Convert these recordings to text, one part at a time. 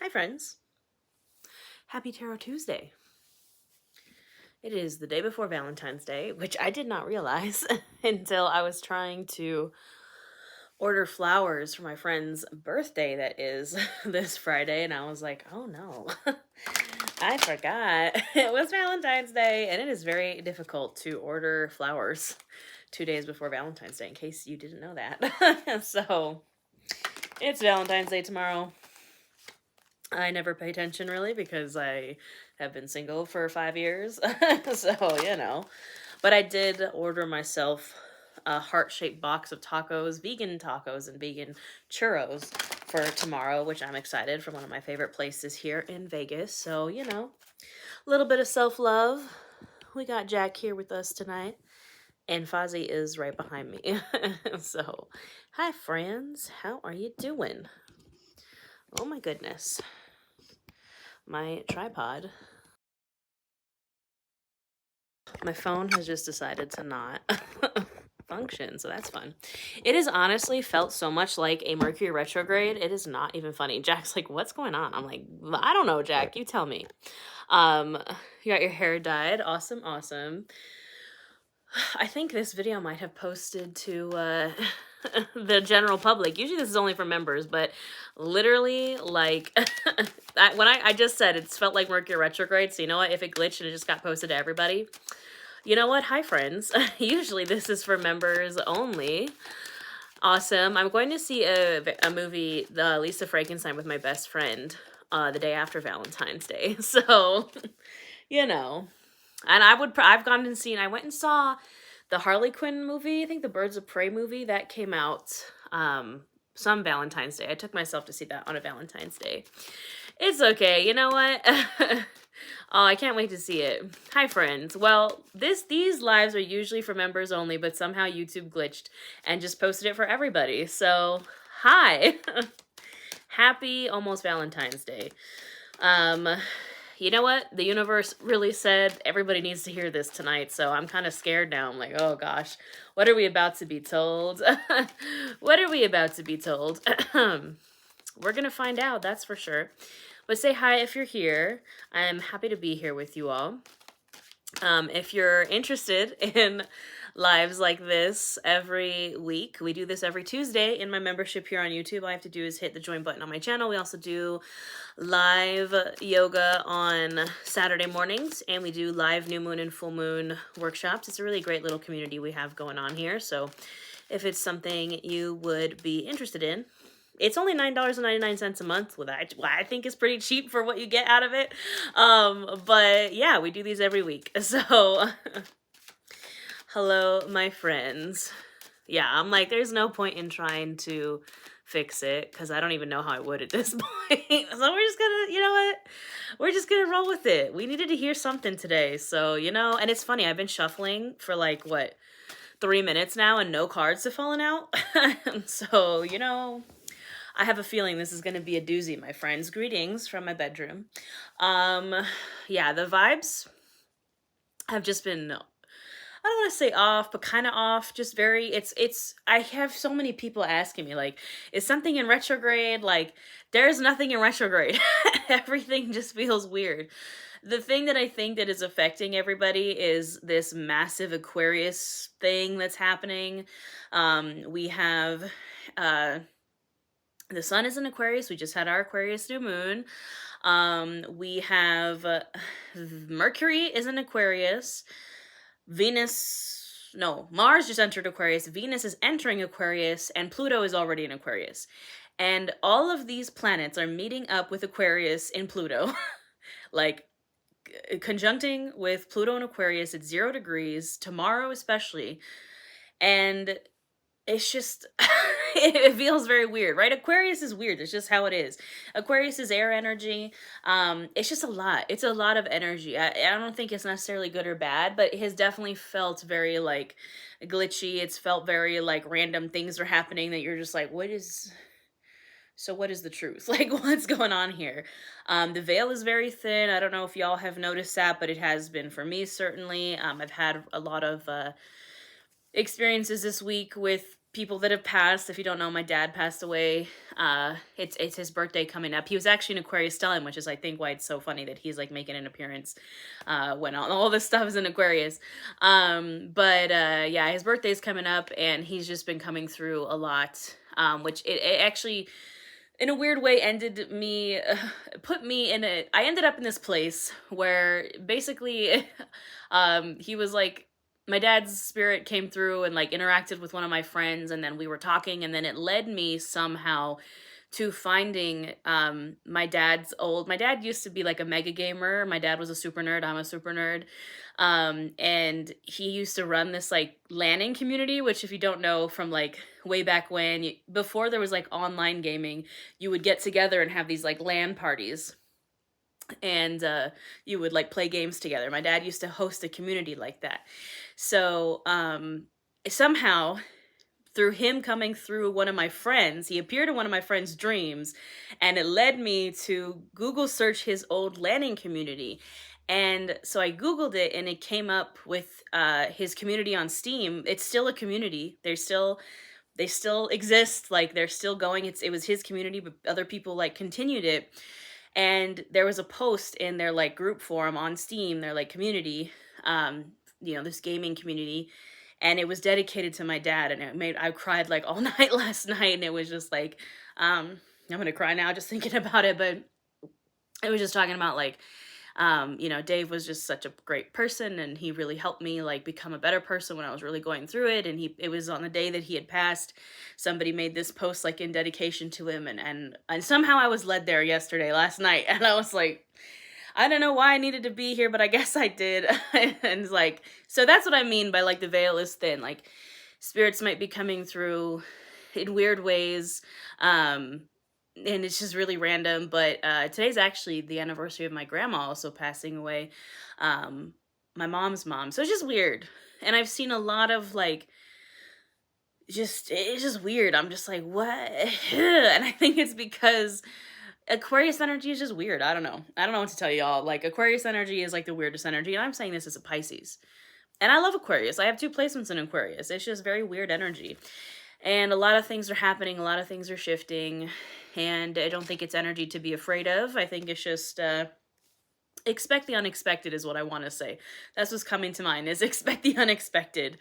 Hi friends. Happy Tarot Tuesday. It is the day before Valentine's Day, which I did not realize until I was trying to order flowers for my friend's birthday that is this Friday, and I was like, oh no, I forgot it was Valentine's Day, and it is very difficult to order flowers 2 days before Valentine's Day, in case you didn't know that. So, it's Valentine's Day tomorrow. I never pay attention really because I have been single for 5 years. So, But I did order myself a heart-shaped box of tacos, and vegan churros for tomorrow, which I'm excited, from one of my favorite places here in Vegas. So, a little bit of self-love. We got Jack here with us tonight, and Fozzie is right behind me. So, hi friends. How are you doing? Oh my goodness. My tripod. My phone has just decided to not function, so that's fun. It has honestly felt so much like a Mercury retrograde. It is not even funny. Jack's like, what's going on? I'm like, I don't know, Jack. You tell me. You got your hair dyed. Awesome, awesome. I think this video might have posted to the general public. Usually this is only for members, but literally, like, when I just said it's felt like Mercury retrograde, so you know what? If it glitched and it just got posted to everybody, you know what? Hi, friends. Usually this is for members only. Awesome. I'm going to see a movie, the Lisa Frankenstein, with my best friend the day after Valentine's Day. So, And I've gone and seen, I went and saw the Harley Quinn movie, I think the Birds of Prey movie, that came out some Valentine's Day. I took myself to see that on a Valentine's Day. It's okay, you know what? Oh, I can't wait to see it. Hi, friends. Well, these lives are usually for members only, but somehow YouTube glitched and just posted it for everybody. So, hi. Happy almost Valentine's Day. You know what? The universe really said everybody needs to hear this tonight, so I'm kind of scared now. I'm like, oh gosh, what are we about to be told? What are we about to be told? We're going to find out, that's for sure. But say hi if you're here. I'm happy to be here with you all. If you're interested in lives like this every week, we do this every Tuesday in my membership here on YouTube. All I have to do is hit the join button on my channel. We also do live yoga on Saturday mornings, and we do live new moon and full moon workshops. It's a really great little community we have going on here. So if it's something you would be interested in, it's only $9.99 a month, which I think is pretty cheap for what you get out of it. But yeah, we do these every week. So hello, my friends. Yeah, I'm like, there's no point in trying to fix it because I don't even know how I would at this point. So we're just gonna, you know what? We're just gonna roll with it. We needed to hear something today. So, and it's funny, I've been shuffling for like, 3 minutes now and no cards have fallen out. So, I have a feeling this is going to be a doozy, my friends. Greetings from my bedroom. Yeah, the vibes have just been, I don't want to say off, but kind of off. Just very, I have so many people asking me, like, is something in retrograde? Like, there's nothing in retrograde. Everything just feels weird. The thing that I think that is affecting everybody is this massive Aquarius thing that's happening. We have, the sun is in Aquarius. We just had our Aquarius new moon. We have Mercury is in Aquarius. Mars just entered Aquarius. Venus is entering Aquarius, and Pluto is already in Aquarius. And all of these planets are meeting up with Aquarius in Pluto. Like, conjuncting with Pluto and Aquarius at 0 degrees, tomorrow especially. And it's just, it feels very weird, right? Aquarius is weird. It's just how it is. Aquarius is air energy. It's just a lot. It's a lot of energy. I don't think it's necessarily good or bad, but it has definitely felt very, like, glitchy. It's felt very, like, random things are happening that you're just like, what is the truth? Like, what's going on here? The veil is very thin. I don't know if y'all have noticed that, but it has been for me, certainly. I've had a lot of experiences this week with people that have passed. If you don't know, my dad passed away. It's his birthday coming up. He was actually an Aquarius stellium, which is I think why it's so funny that he's like making an appearance when all this stuff is in Aquarius. But yeah, his birthday's coming up, and he's just been coming through a lot. Which it actually, in a weird way, ended me, put me in a. I ended up in this place where basically, he was like, my dad's spirit came through and like interacted with one of my friends, and then we were talking, and then it led me somehow to finding my dad used to be like a mega gamer. My dad was a super nerd, I'm a super nerd. And he used to run this like LANing community, which if you don't know from like way back when, before there was like online gaming, you would get together and have these like LAN parties, and you would like play games together. My dad used to host a community like that. So somehow through him coming through one of my friends, he appeared in one of my friends' dreams, and it led me to Google search his old LANing community. And so I Googled it, and it came up with his community on Steam. It's still a community. They still exist. Like they're still going. It was his community, but other people like continued it. And there was a post in their like group forum on Steam, their like community, this gaming community, and it was dedicated to my dad, and I cried like all night last night, and it was just like, I'm gonna cry now just thinking about it, but it was just talking about like, Dave was just such a great person, and he really helped me like become a better person when I was really going through it. And it was on the day that he had passed, somebody made this post like in dedication to him, and somehow I was led there last night, and I was like, I don't know why I needed to be here, but I guess I did. And it's like, so that's what I mean by like the veil is thin. Like spirits might be coming through in weird ways. And it's just really random. But today's actually the anniversary of my grandma also passing away. My mom's mom. So it's just weird. And I've seen a lot of like, it's just weird. I'm just like, what? And I think it's because Aquarius energy is just weird. I don't know what to tell y'all. Like Aquarius energy is like the weirdest energy, and I'm saying this as a Pisces. And I love Aquarius. I have 2 placements in Aquarius. It's just very weird energy. And a lot of things are happening, a lot of things are shifting, and I don't think it's energy to be afraid of. I think it's just expect the unexpected is what I want to say. That's what's coming to mind, is expect the unexpected.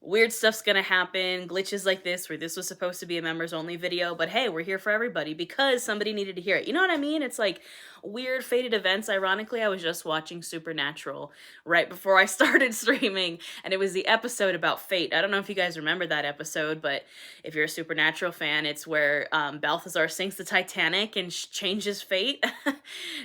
Weird stuff's gonna happen, glitches like this, where this was supposed to be a members only video, but hey, we're here for everybody because somebody needed to hear it. You know what I mean? It's like weird fated events. Ironically, I was just watching Supernatural right before I started streaming, and it was the episode about fate. I don't know if you guys remember that episode, but if you're a Supernatural fan, it's where Balthazar sinks the Titanic and changes fate.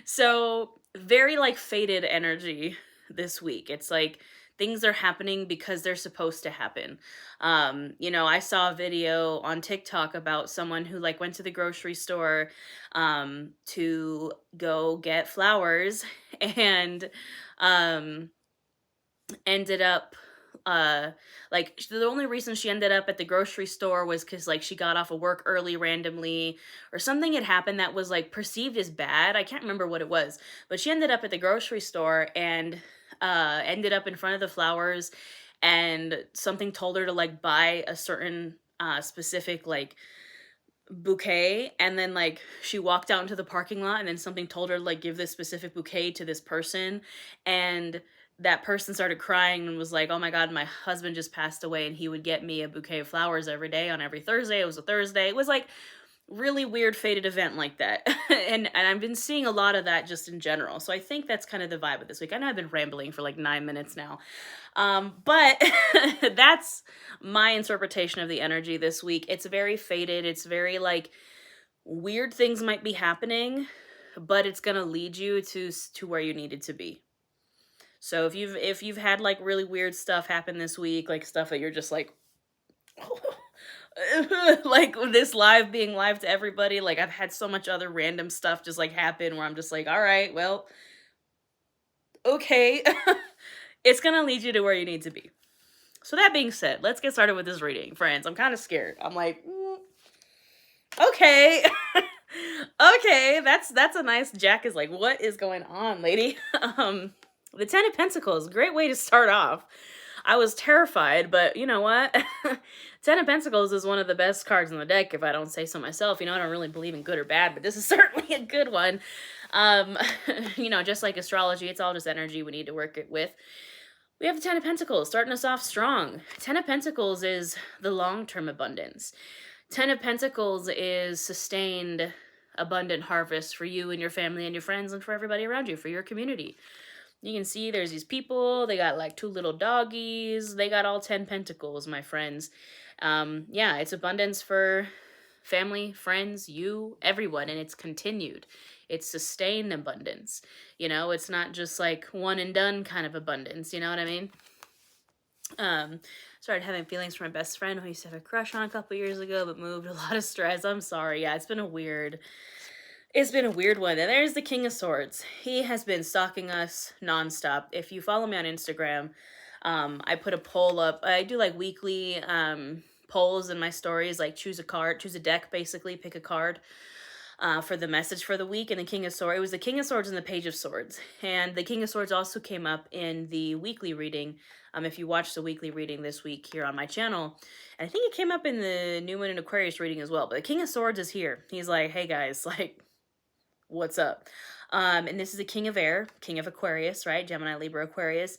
So very like fated energy this week. It's like things are happening because they're supposed to happen. I saw a video on TikTok about someone who like went to the grocery store to go get flowers, and ended up like the only reason she ended up at the grocery store was because like she got off of work early randomly, or something had happened that was like perceived as bad. I can't remember what it was, but she ended up at the grocery store and ended up in front of the flowers, and something told her to like buy a certain specific like bouquet, and then like she walked out into the parking lot, and then something told her to like give this specific bouquet to this person, and that person started crying and was like, oh my god, my husband just passed away, and he would get me a bouquet of flowers every day on every Thursday. It was a Thursday. It was like really weird fated event like that. and I've been seeing a lot of that just in general. So I think that's kind of the vibe of this week. I know I've been rambling for like 9 minutes now. But that's my interpretation of the energy this week. It's very fated. It's very like weird things might be happening, but it's going to lead you to where you needed to be. So if you've had like really weird stuff happen this week, like stuff that you're just like like this live being live to everybody, like I've had so much other random stuff just like happen where I'm just like, all right, well, okay. It's gonna lead you to where you need to be. So that being said, let's get started with this reading, friends. I'm kind of scared. I'm like, okay. Okay, that's a nice. Jack is like, what is going on, lady? The 10 of Pentacles, great way to start off. I was terrified, but you know what? Ten of Pentacles is one of the best cards in the deck, if I don't say so myself. You know, I don't really believe in good or bad, but this is certainly a good one. Um, you know, just like astrology, it's all just energy we need to work it with. We have the Ten of Pentacles starting us off strong. Ten of Pentacles is the long-term abundance. Ten of Pentacles is sustained, abundant harvest for you and your family and your friends and for everybody around you, for your community. You can see there's these people, they got like 2 little doggies, they got all 10 pentacles, my friends. Yeah, it's abundance for family, friends, you, everyone, and it's continued. It's sustained abundance. You know, it's not just like one and done kind of abundance, you know what I mean? Started having feelings for my best friend who I used to have a crush on a couple years ago, but moved. A lot of stress. I'm sorry. Yeah, it's been a weird one. And there's the King of Swords. He has been stalking us nonstop. If you follow me on Instagram, I put a poll up. I do like weekly polls in my stories, like choose a card, choose a deck, basically, pick a card for the message for the week. And the King of Swords, it was the King of Swords and the Page of Swords. And the King of Swords also came up in the weekly reading. If you watched the weekly reading this week here on my channel, and I think it came up in the New Moon and Aquarius reading as well. But the King of Swords is here. He's like, hey guys, like, what's up? And this is the King of Air, King of Aquarius, right? Gemini, Libra, Aquarius.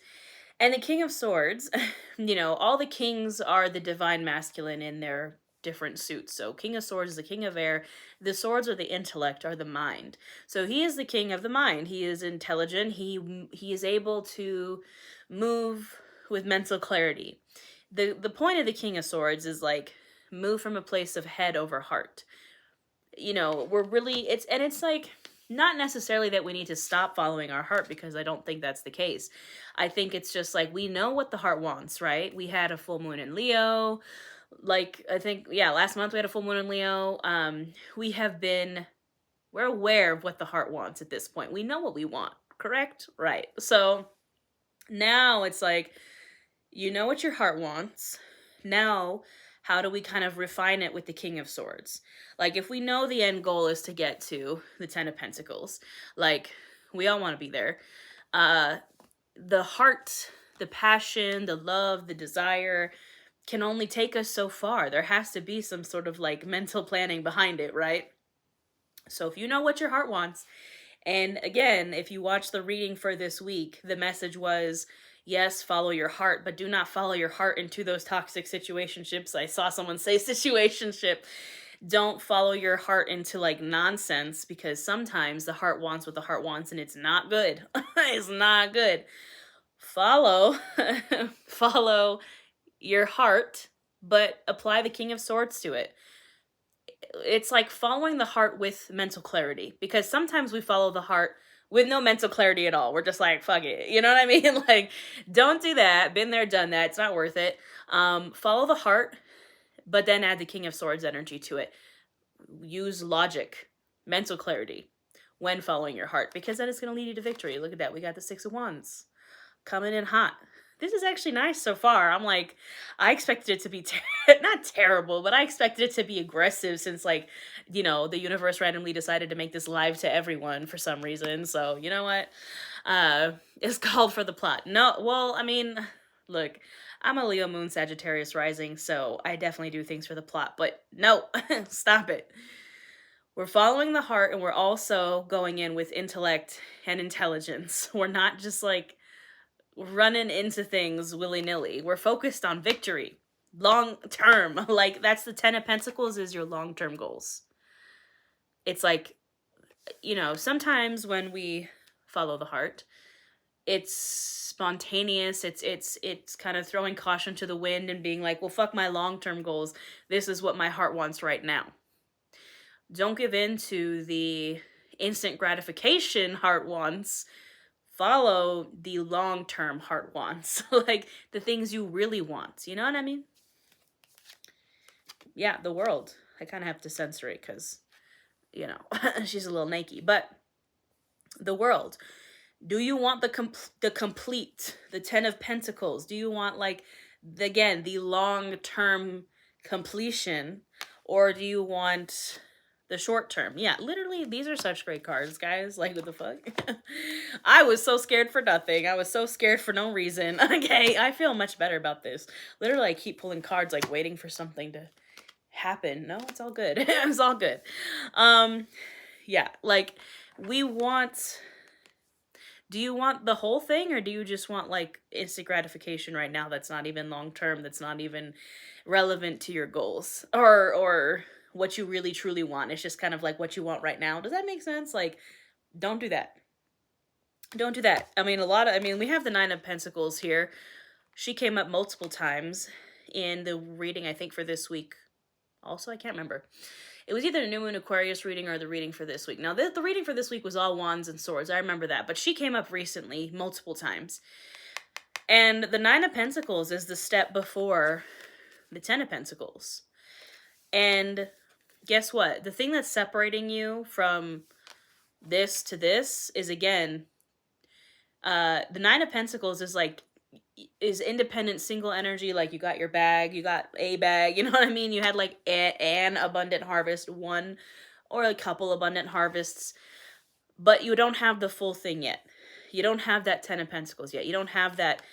And the King of Swords, you know, all the kings are the divine masculine in their different suits. So King of Swords is the King of Air. The swords are the intellect, are the mind. So he is the king of the mind. He is intelligent. He is able to move with mental clarity. The point of the King of Swords is like move from a place of head over heart. You know, we're really, it's like not necessarily that we need to stop following our heart, because I don't think that's the case. I think it's just like we know what the heart wants, right? We had a full moon in Leo. Like, I think, yeah, last month we had a full moon in Leo. We're aware of what the heart wants at this point. We know what we want, correct? Right. So now it's like, you know what your heart wants. Now, how do we kind of refine it with the King of Swords? Like, if we know the end goal is to get to the Ten of Pentacles, like, we all want to be there. The heart, the passion, the love, the desire can only take us so far. There has to be some sort of like mental planning behind it, right? So if you know what your heart wants, and again, if you watch the reading for this week, the message was, yes, follow your heart, but do not follow your heart into those toxic situationships. I saw someone say situationship. Don't follow your heart into like nonsense, because sometimes the heart wants what the heart wants and it's not good. It's not good. Follow your heart, but apply the King of Swords to it. It's like following the heart with mental clarity, because sometimes we follow the heart with no mental clarity at all. We're just like, fuck it. You know what I mean? Like, don't do that. Been there, done that. It's not worth it. Follow the heart, but then add the King of Swords energy to it. Use logic, mental clarity when following your heart, because that is going to lead you to victory. Look at that. We got the Six of Wands coming in hot. This is actually nice so far. I'm like, I expected it to be not terrible, but I expected it to be aggressive, since, like, you know, the universe randomly decided to make this live to everyone for some reason. So, you know what? It's called for the plot. No, well, I mean, look, I'm a Leo moon Sagittarius rising, so I definitely do things for the plot, but no, stop it. We're following the heart, and we're also going in with intellect and intelligence. We're not just like running into things willy-nilly. We're focused on victory, long term. Like, that's the Ten of Pentacles, is your long-term goals. It's like, you know, sometimes when we follow the heart, it's spontaneous. It's kind of throwing caution to the wind and being like, well, fuck my long-term goals. This is what my heart wants right now. Don't give in to the instant gratification heart wants. Follow the long-term heart wants, like the things you really want. You know what I mean? Yeah, the World. I kind of have to censor it because, you know, she's a little naked. But the World. Do you want the complete, the Ten of Pentacles? Do you want, like, again, the long-term completion? Or do you want The short term. Yeah, literally, these are such great cards, guys. Like, what the fuck? I was so scared for nothing. I was so scared for no reason. Okay, I feel much better about this. Literally, I keep pulling cards, like, waiting for something to happen. No, it's all good. It's all good. Yeah, like, we want... Do you want the whole thing, or do you just want, like, instant gratification right now that's not even long-term, that's not even relevant to your goals? Or what you really truly want. It's just kind of like what you want right now. Does that make sense? Like, don't do that. Don't do that. I mean, we have the Nine of Pentacles here. She came up multiple times in the reading, I think, for this week. Also, I can't remember. It was either the New Moon Aquarius reading or the reading for this week. Now, the reading for this week was all Wands and Swords. I remember that. But she came up recently, multiple times. And the Nine of Pentacles is the step before the Ten of Pentacles. And guess what? The thing that's separating you from this to this is, again, the Nine of Pentacles is independent single energy. Like, you got your bag, you got a bag, you know what I mean? You had like an abundant harvest, one or a couple abundant harvests, but you don't have the full thing yet. You don't have that Ten of Pentacles yet. You don't have that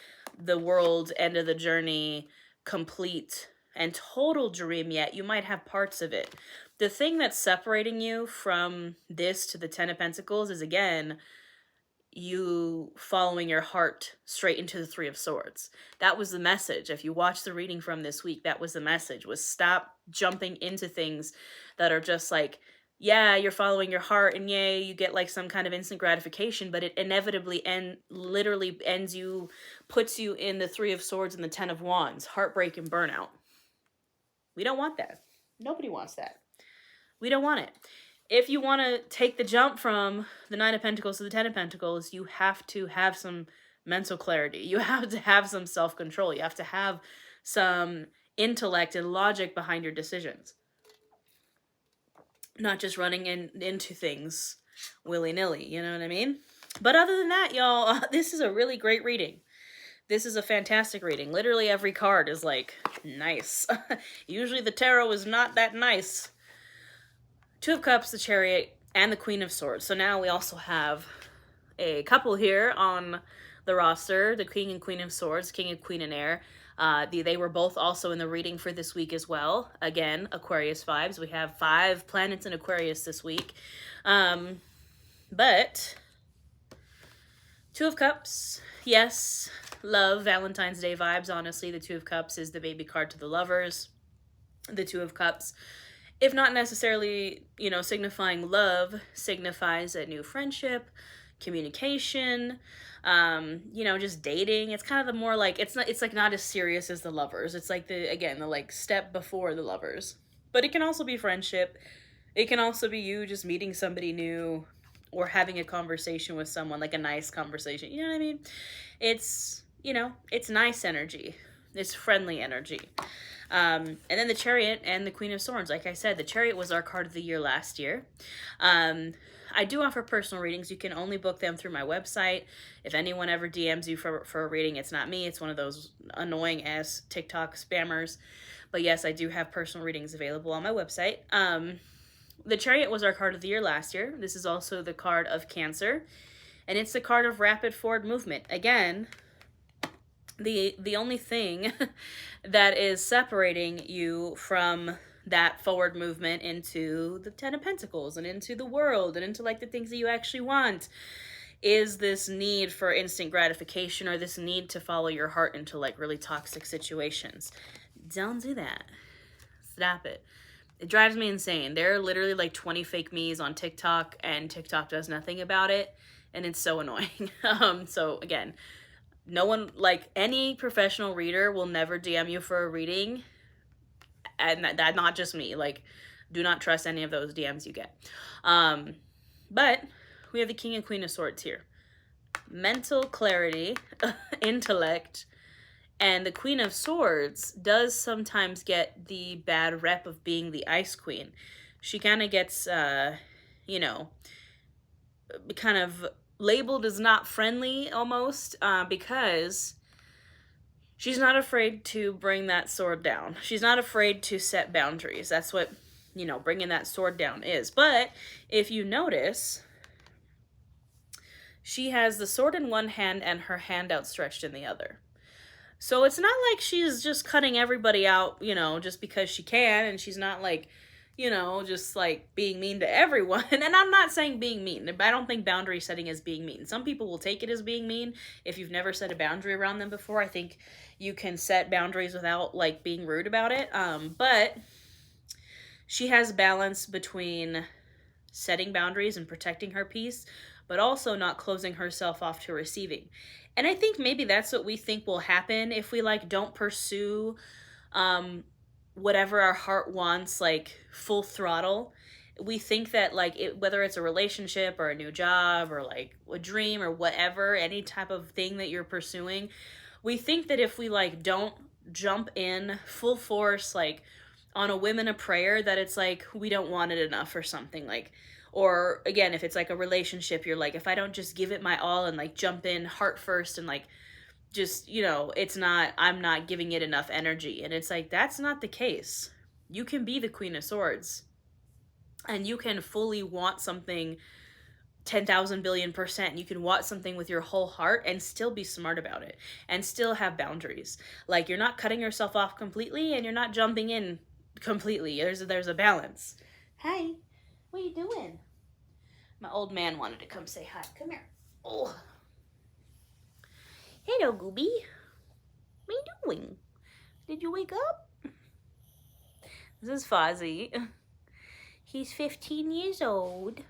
the world end of the journey complete and total dream yet. You might have parts of it. The thing that's separating you from this to the Ten of Pentacles is, again, you following your heart straight into the Three of Swords. That was the message. If you watch the reading from this week, that was the message, was stop jumping into things that are just like, yeah, you're following your heart and yay, you get like some kind of instant gratification, but it inevitably puts you in the Three of Swords and the Ten of Wands, heartbreak and burnout. We don't want that. Nobody wants that. We don't want it. If you want to take the jump from the Nine of Pentacles to the Ten of Pentacles, you have to have some mental clarity. You have to have some self-control. You have to have some intellect and logic behind your decisions. Not just running into things willy-nilly, you know what I mean? But other than that, y'all, this is a really great reading. This is a fantastic reading. Literally every card is like, nice. Usually the tarot is not that nice. Two of Cups, the Chariot, and the Queen of Swords. So now we also have a couple here on the roster, the King and Queen of Swords, King and Queen in Air. They were both also in the reading for this week as well. Again, Aquarius vibes. We have 5 planets in Aquarius this week. But Two of Cups, yes, love, Valentine's Day vibes. Honestly, the Two of Cups is the baby card to the lovers. The Two of Cups, if not necessarily, signifying love, signifies a new friendship, communication, just dating. It's kind of the more like, it's like not as serious as the lovers. It's like the like step before the lovers. But it can also be friendship. It can also be you just meeting somebody new or having a conversation with someone, like a nice conversation. You know what I mean? It's, it's nice energy. It's friendly energy. And then the Chariot and the Queen of Swords. Like I said, the Chariot was our card of the year last year. I do offer personal readings. You can only book them through my website. If anyone ever DMs you for a reading, it's not me. It's one of those annoying ass TikTok spammers. But yes, I do have personal readings available on my website. The Chariot was our card of the year last year. This is also the card of Cancer. And it's the card of rapid forward movement. Again, the only thing that is separating you from that forward movement into the Ten of Pentacles and into the world and into like the things that you actually want is this need for instant gratification or this need to follow your heart into like really toxic situations. Don't do that. Stop it. It drives me insane. There are literally like 20 fake me's on TikTok and TikTok does nothing about it. And it's so annoying. So again, no one, like any professional reader will never DM you for a reading. And that not just me. Like, do not trust any of those DMs you get. But we have the King and Queen of Swords here. Mental clarity, intellect, and the Queen of Swords does sometimes get the bad rep of being the Ice Queen. She kind of gets, kind of labeled as not friendly almost, because she's not afraid to bring that sword down. She's not afraid to set boundaries. That's what you know, bringing that sword down is. But if you notice, she has the sword in one hand and her hand outstretched in the other. So it's not like she's just cutting everybody out, you know, just because she can, and she's not like, you know, just like being mean to everyone. And I'm not saying being mean. I don't think boundary setting is being mean. Some people will take it as being mean. If you've never set a boundary around them before, I think you can set boundaries without like being rude about it. But she has balance between setting boundaries and protecting her peace, but also not closing herself off to receiving. And I think maybe that's what we think will happen if we like don't pursue whatever our heart wants, like full throttle. We think that like whether it's a relationship or a new job or like a dream or whatever, any type of thing that you're pursuing, we think that if we like don't jump in full force, like on a whim and a prayer, that it's like we don't want it enough or something. Like, or again, if it's like a relationship, you're like, if I don't just give it my all and like jump in heart first and like just, you know, I'm not giving it enough energy. And it's like, that's not the case. You can be the Queen of Swords and you can fully want something 10,000 billion%. You can want something with your whole heart and still be smart about it and still have boundaries. Like, you're not cutting yourself off completely and you're not jumping in completely. There's a balance. Hi, what are you doing? My old man wanted to come say hi. Come here. Oh. Hello, Gooby. What are you doing? Did you wake up? This is Fozzie. He's 15 years old.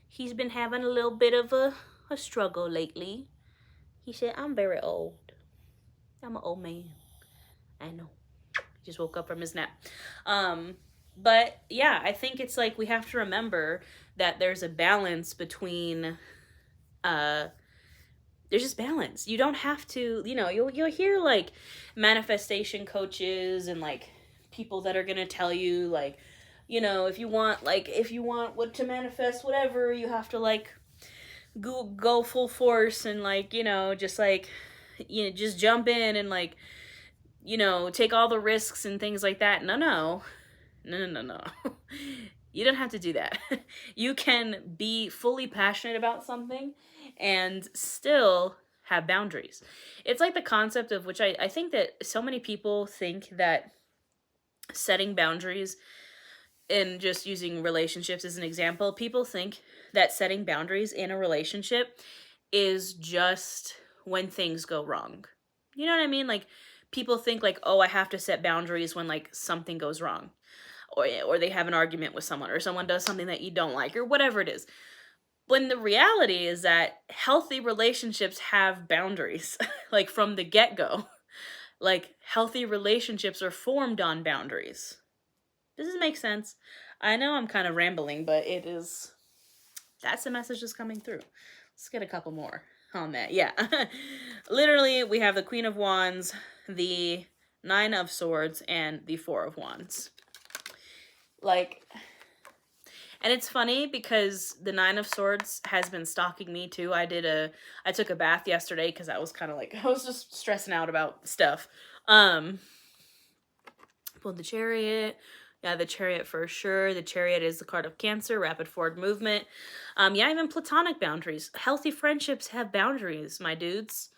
He's been having a little bit of a struggle lately. He said, I'm very old. I'm an old man. I know. He just woke up from his nap. But yeah, I think it's like we have to remember that there's a balance between there's just balance. You don't have to, you know, you'll hear like manifestation coaches and like people that are going to tell you like, you know, if you want what to manifest whatever, you have to like go full force and like, you know, just like, you know, just jump in and like, you know, take all the risks and things like that. No. You don't have to do that. You can be fully passionate about something and still have boundaries. It's like the concept of which I think that so many people think that setting boundaries, and just using relationships as an example, people think that setting boundaries in a relationship is just when things go wrong. You know what I mean? Like, people think like, oh, I have to set boundaries when like something goes wrong, or they have an argument with someone, or someone does something that you don't like, or whatever it is. When the reality is that healthy relationships have boundaries, like from the get-go. Like, healthy relationships are formed on boundaries. Does this make sense? I know I'm kind of rambling, but it is, that's the message that's coming through. Let's get a couple more on that. Yeah. Literally, we have the Queen of Wands, the Nine of Swords, and the Four of Wands. Like, and it's funny because the Nine of Swords has been stalking me too. I took a bath yesterday because I was kind of like, I was just stressing out about stuff. Pulled the Chariot. Yeah, the Chariot for sure. The Chariot is the card of Cancer, rapid forward movement. Yeah, even platonic boundaries. Healthy friendships have boundaries, my dudes.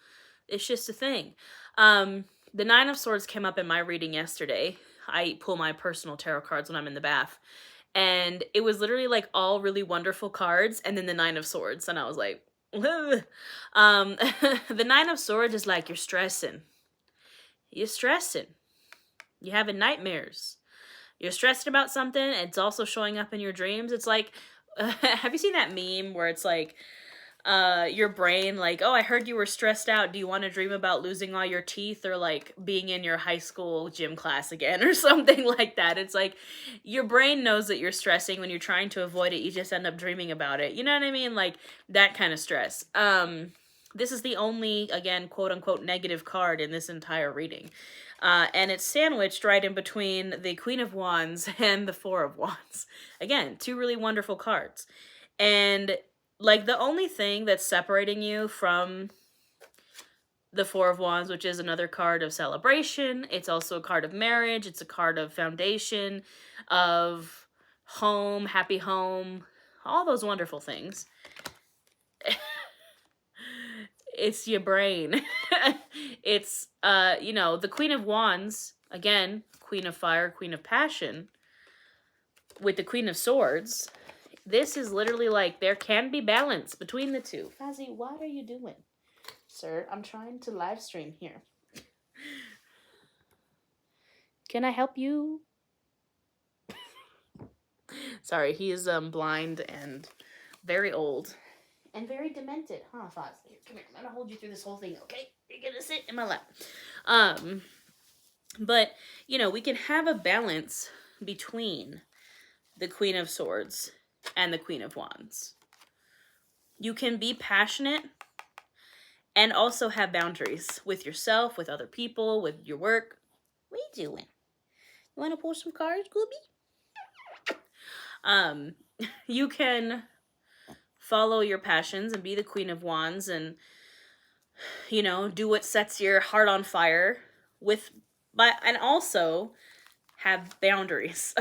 It's just a thing. The Nine of Swords came up in my reading yesterday. I pull my personal tarot cards when I'm in the bath. And it was literally like all really wonderful cards, and then the Nine of Swords. And I was like, the Nine of Swords is like, you're stressing. You're stressing. You're having nightmares. You're stressed about something. It's also showing up in your dreams. It's like, have you seen that meme where it's like, your brain like, oh, I heard you were stressed out. Do you want to dream about losing all your teeth or like being in your high school gym class again or something like that? It's like your brain knows that you're stressing. When you're trying to avoid it, you just end up dreaming about it. You know what I mean? Like that kind of stress. This is the only, again, quote unquote, negative card in this entire reading. And it's sandwiched right in between the Queen of Wands and the Four of Wands. Again, two really wonderful cards. And like the only thing that's separating you from the Four of Wands, which is another card of celebration. It's also a card of marriage. It's a card of foundation, of home, happy home, all those wonderful things. It's your brain. It's, you know, the Queen of Wands, again, Queen of Fire, Queen of Passion, with the Queen of Swords. This is literally like, there can be balance between the two. Fuzzy, what are you doing? Sir, I'm trying to live stream here. Can I help you? Sorry, he is blind and very old. And very demented, huh, Foz? Here, come here. I'm gonna hold you through this whole thing, okay? You're gonna sit in my lap. But, you know, we can have a balance between the Queen of Swords and the Queen of Wands. You can be passionate and also have boundaries with yourself, with other people, with your work. What are you doing? You want to pull some cards, Gooby? You can follow your passions and be the Queen of Wands and, you know, do what sets your heart on fire and also have boundaries.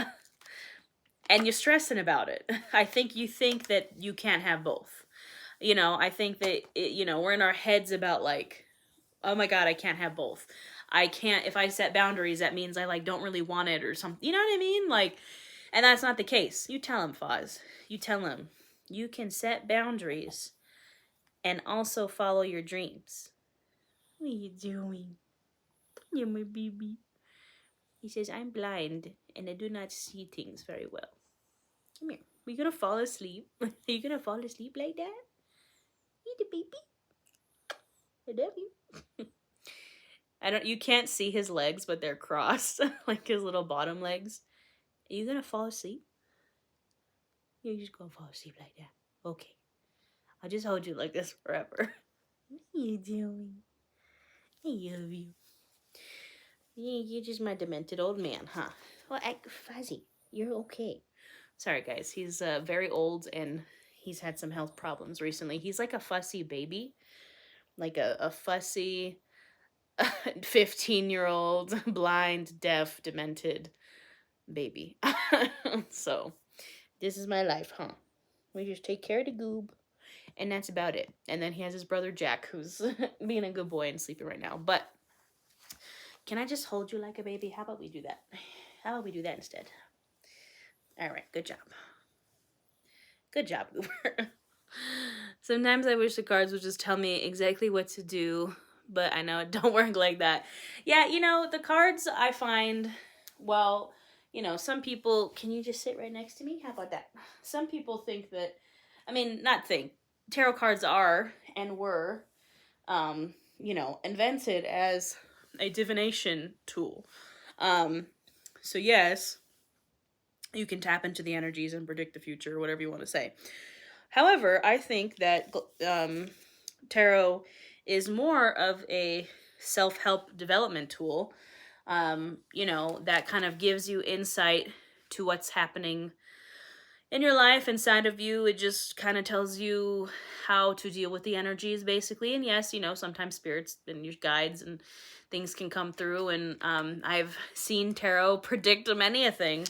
And you're stressing about it. I think you think that you can't have both. You know, I think that, you know, we're in our heads about like, oh my God, I can't have both. I can't, if I set boundaries, that means I like don't really want it or something. You know what I mean? Like, and that's not the case. You tell him, Foz. You tell him. You can set boundaries and also follow your dreams. What are you doing? You're my baby. He says, I'm blind and I do not see things very well. Come here. Are you gonna fall asleep? Are you gonna fall asleep like that? Hey, the baby. I love you. You can't see his legs, but they're crossed. Like his little bottom legs. Are you gonna fall asleep? You're just gonna fall asleep like that. Okay. I'll just hold you like this forever. What are you doing? I love you. You're just my demented old man, huh? Well, Fuzzy, you're okay. Sorry, guys. He's very old and he's had some health problems recently. He's like a fussy baby. Like a fussy 15-year-old blind, deaf, demented baby. So, this is my life, huh? We just take care of the goob. And that's about it. And then he has his brother Jack, who's being a good boy and sleeping right now. But can I just hold you like a baby? How about we do that? How about we do that instead? All right, good job. Good job, Goober. Sometimes I wish the cards would just tell me exactly what to do, but I know it don't work like that. Yeah, you know, the cards I find, well, you know, some people, can you just sit right next to me? How about that? Some people think that, I mean, not think, tarot cards are and were, you know, invented as a divination tool. So yes, you can tap into the energies and predict the future, whatever you want to say. However, I think that tarot is more of a self-help development tool, you know, that kind of gives you insight to what's happening in your life, inside of you. It just kind of tells you how to deal with the energies, basically. And yes, you know, sometimes spirits and your guides and things can come through. And I've seen tarot predict many a thing.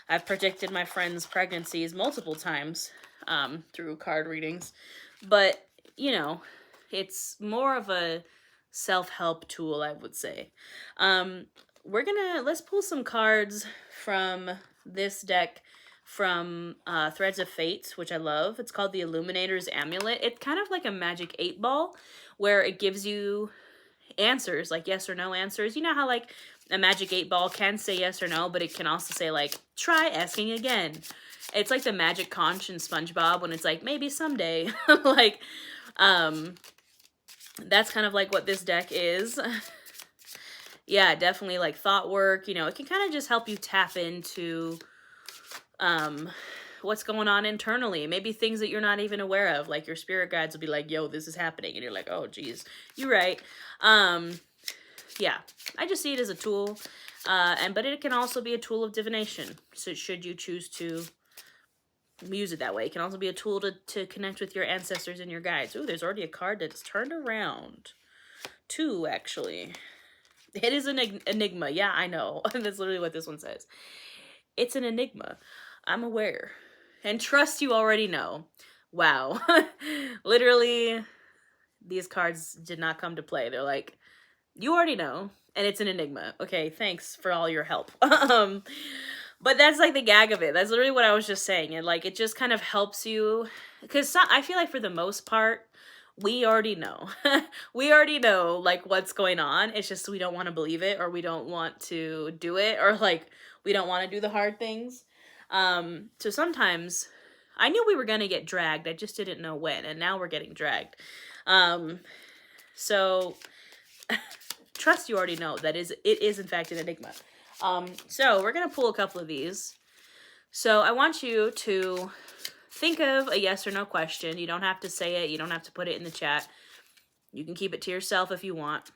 I've predicted my friends' pregnancies multiple times through card readings. But, you know, it's more of a self-help tool, I would say. Let's pull some cards from this deck from Threads of Fate, which I love. It's called the Illuminator's Amulet. It's kind of like a magic 8-ball where it gives you answers, like yes or no answers. You know how like a magic 8-ball can say yes or no, but it can also say like, try asking again. It's like the magic conch in SpongeBob when it's like, maybe someday. Like, that's kind of like what this deck is. Yeah, definitely like thought work. You know, it can kind of just help you tap into what's going on internally. Maybe things that you're not even aware of. Like your spirit guides will be like, yo, this is happening. And you're like, oh, geez, you're right. Yeah, I just see it as a tool. But it can also be a tool of divination. So should you choose to use it that way. It can also be a tool to connect with your ancestors and your guides. Ooh, there's already a card that's turned around. 2, actually. It is an enigma. Yeah, I know. That's literally what this one says. It's an enigma. I'm aware. And trust you already know. Wow. Literally, these cards did not come to play. They're like, you already know. And it's an enigma. Okay, thanks for all your help. But that's like the gag of it. That's literally what I was just saying. And like, it just kind of helps you. Because I feel like for the most part, we already know. We already know like what's going on. It's just we don't want to believe it, or we don't want to do it, or like we don't want to do the hard things. So sometimes I knew we were going to get dragged. I just didn't know when, and now we're getting dragged. So trust you already know that it is in fact an enigma. So we're going to pull a couple of these. So I want you to think of a yes or no question. You don't have to say it. You don't have to put it in the chat. You can keep it to yourself if you want.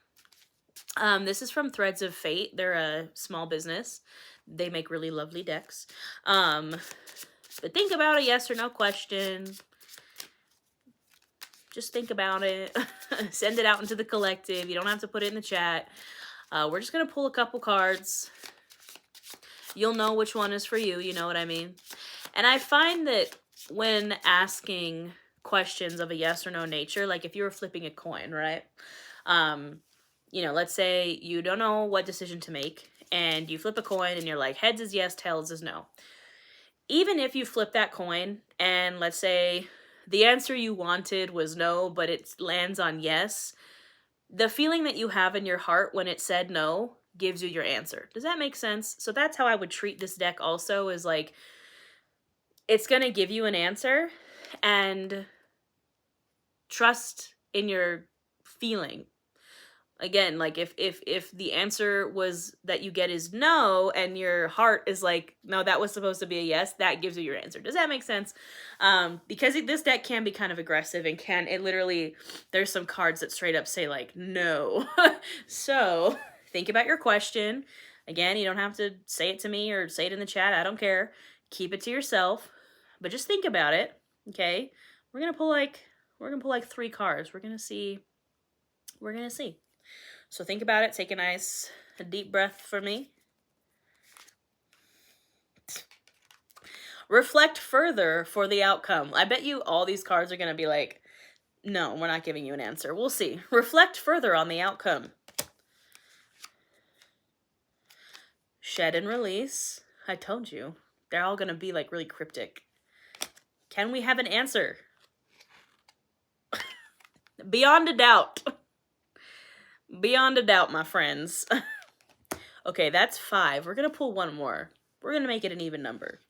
This is from Threads of Fate. They're a small business. They make really lovely decks. But think about a yes or no question. Just think about it. Send it out into the collective. You don't have to put it in the chat. We're just going to pull a couple cards. You'll know which one is for you. You know what I mean? And I find that when asking questions of a yes or no nature, like if you were flipping a coin, right? You know, let's say you don't know what decision to make and you flip a coin and you're like, heads is yes, tails is no. Even if you flip that coin and let's say the answer you wanted was no, but it lands on yes, the feeling that you have in your heart when it said no gives you your answer. Does that make sense? So that's how I would treat this deck also, is like, it's going to give you an answer and trust in your feeling. Again, like if the answer was that you get is no and your heart is like, no, that was supposed to be a yes, that gives you your answer. Does that make sense? Because this deck can be kind of aggressive and it literally, there's some cards that straight up say like, no. So think about your question. Again, you don't have to say it to me or say it in the chat. I don't care. Keep it to yourself, but just think about it. Okay. We're going to pull like 3 cards. We're going to see. So think about it. Take a deep breath for me. Reflect further for the outcome. I bet you all these cards are going to be like, no, we're not giving you an answer. We'll see. Reflect further on the outcome. Shed and release. I told you. They're all going to be like really cryptic. Can we have an answer? Beyond a doubt. Beyond a doubt, my friends. Okay, that's 5. We're going to pull one more. We're going to make it an even number.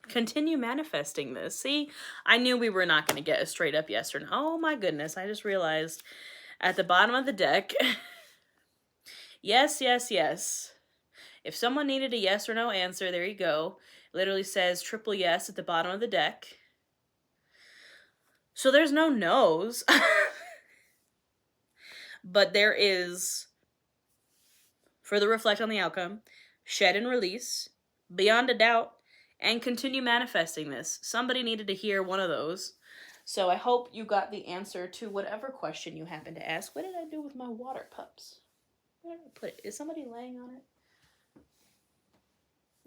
Continue manifesting this. See, I knew we were not going to get a straight up yes or no. Oh my goodness, I just realized at the bottom of the deck, yes, yes, yes. If someone needed a yes or no answer, there you go. It literally says triple yes at the bottom of the deck. So there's no no's. But there is, further reflect on the outcome, shed and release, beyond a doubt, and continue manifesting this. Somebody needed to hear one of those. So I hope you got the answer to whatever question you happen to ask. What did I do with my water cups? Where did I put it? Is somebody laying on it?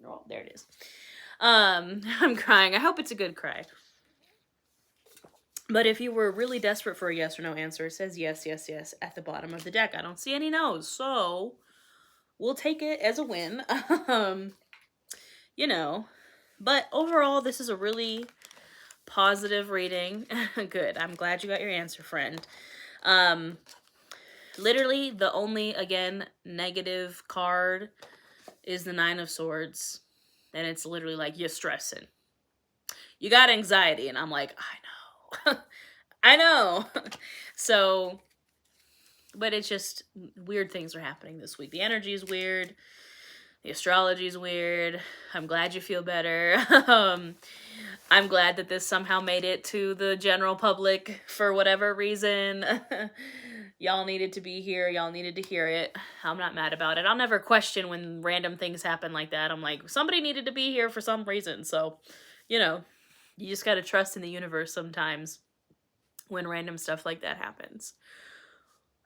Oh, there it is. I'm crying. I hope it's a good cry. But if you were really desperate for a yes or no answer, it says yes, yes, yes at the bottom of the deck. I don't see any no's, so we'll take it as a win. You know, but overall, this is a really positive reading. Good. I'm glad you got your answer, friend. Literally, the only, again, negative card is the 9 of Swords. And it's literally like, you're stressing. You got anxiety. And I'm like, I know. I know. So, but it's just weird things are happening this week. The energy is weird. The astrology is weird. I'm glad you feel better. I'm glad that this somehow made it to the general public for whatever reason. Y'all needed to be here. Y'all needed to hear it. I'm not mad about it. I'll never question when random things happen like that. I'm like, somebody needed to be here for some reason. So, you know, you just got to trust in the universe sometimes when random stuff like that happens.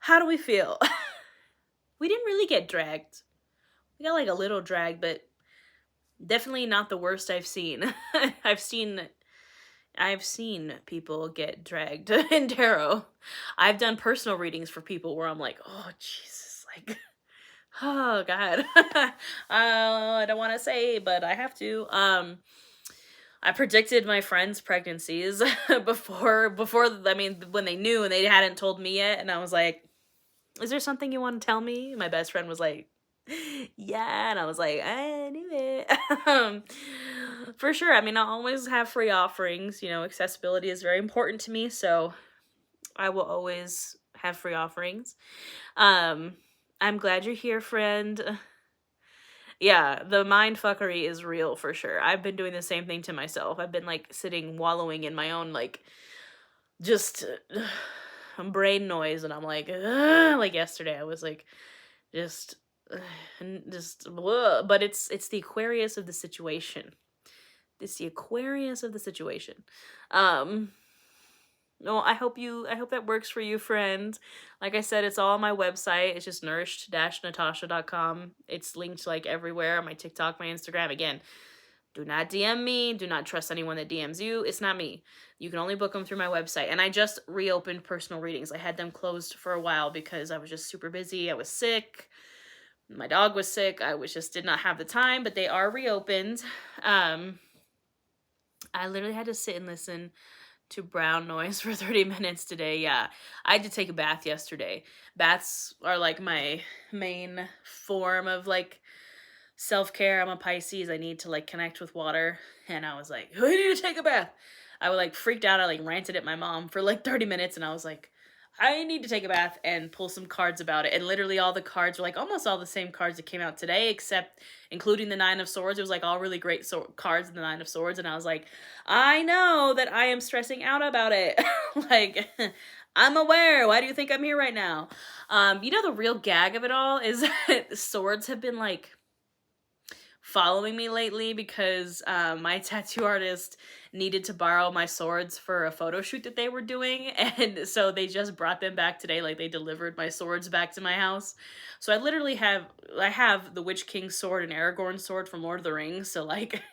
How do we feel? We didn't really get dragged. We got like a little drag, but definitely not the worst I've seen. I've seen I've seen people get dragged in tarot. I've done personal readings for people where I'm like, oh Jesus, like, oh God. I don't want to say, but I have to. I predicted my friends' pregnancies before I mean when they knew and they hadn't told me yet, and I was like, is there something you want to tell me? My best friend was like, yeah, and I was like, I knew it. For sure. I mean, I always have free offerings. You know, accessibility is very important to me, so I will always have free offerings. I'm glad you're here, friend. Yeah, the mind fuckery is real for sure. I've been doing the same thing to myself. I've been like sitting wallowing in my own like just brain noise, and I'm like yesterday I was like just and just blah. But it's the Aquarius of the situation. It's the Aquarius of the situation. Um no, I hope that works for you, friend. Like I said, it's all on my website. It's just nourished-natasha.com. It's linked like everywhere, my TikTok, my Instagram. Again, do not DM me. Do not trust anyone that DMs you. It's not me. You can only book them through my website. And I just reopened personal readings. I had them closed for a while because I was just super busy. I was sick. My dog was sick. I was just did not have the time, but they are reopened. I literally had to sit and listen to brown noise for 30 minutes today. Yeah, I had to take a bath yesterday. Baths are like my main form of like self-care. I'm a Pisces. I need to like connect with water. And I was like, I need to take a bath. I was like freaked out. I like ranted at my mom for like 30 minutes, and I was like, I need to take a bath and pull some cards about it. And literally all the cards were like almost all the same cards that came out today, except including the Nine of Swords. It was like all really great cards in the Nine of Swords. And I was like, I know that I am stressing out about it. Like, I'm aware. Why do you think I'm here right now? You know, the real gag of it all is that swords have been like following me lately because my tattoo artist needed to borrow my swords for a photo shoot that they were doing, and so they just brought them back today. Like, they delivered my swords back to my house. So I literally have the Witch King's sword and Aragorn's sword from Lord of the Rings. So like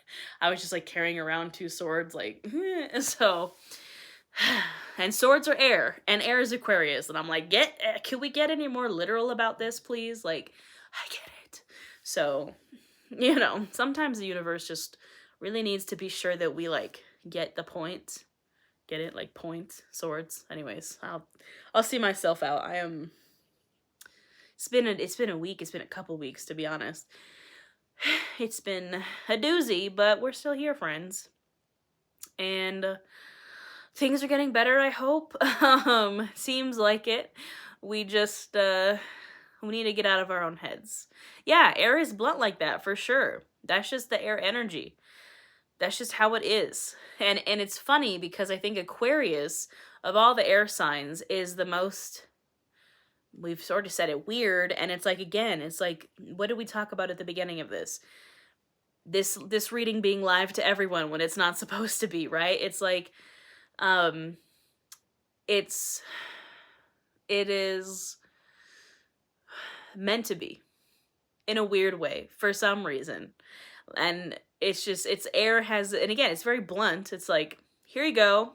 I was just like carrying around two swords, like so. And swords are air, and air is Aquarius, and I'm like, can we get any more literal about this, please? Like, I get it. So, you know, sometimes the universe just really needs to be sure that we like get the point. Get it? Like point swords. Anyways, I'll see myself out. It's been a week. It's been a couple weeks, to be honest. It's been a doozy, but we're still here, friends. And things are getting better, I hope. Seems like it. We just we need to get out of our own heads. Yeah, air is blunt like that, for sure. That's just the air energy. That's just how it is. And it's funny because I think Aquarius, of all the air signs, is the most, we've sort of said it, weird. And it's like, again, it's like, what did we talk about at the beginning of this? This reading being live to everyone when it's not supposed to be, right? It's like, it is meant to be in a weird way for some reason. And it's just, it's air has, and again, it's very blunt. It's like, here you go.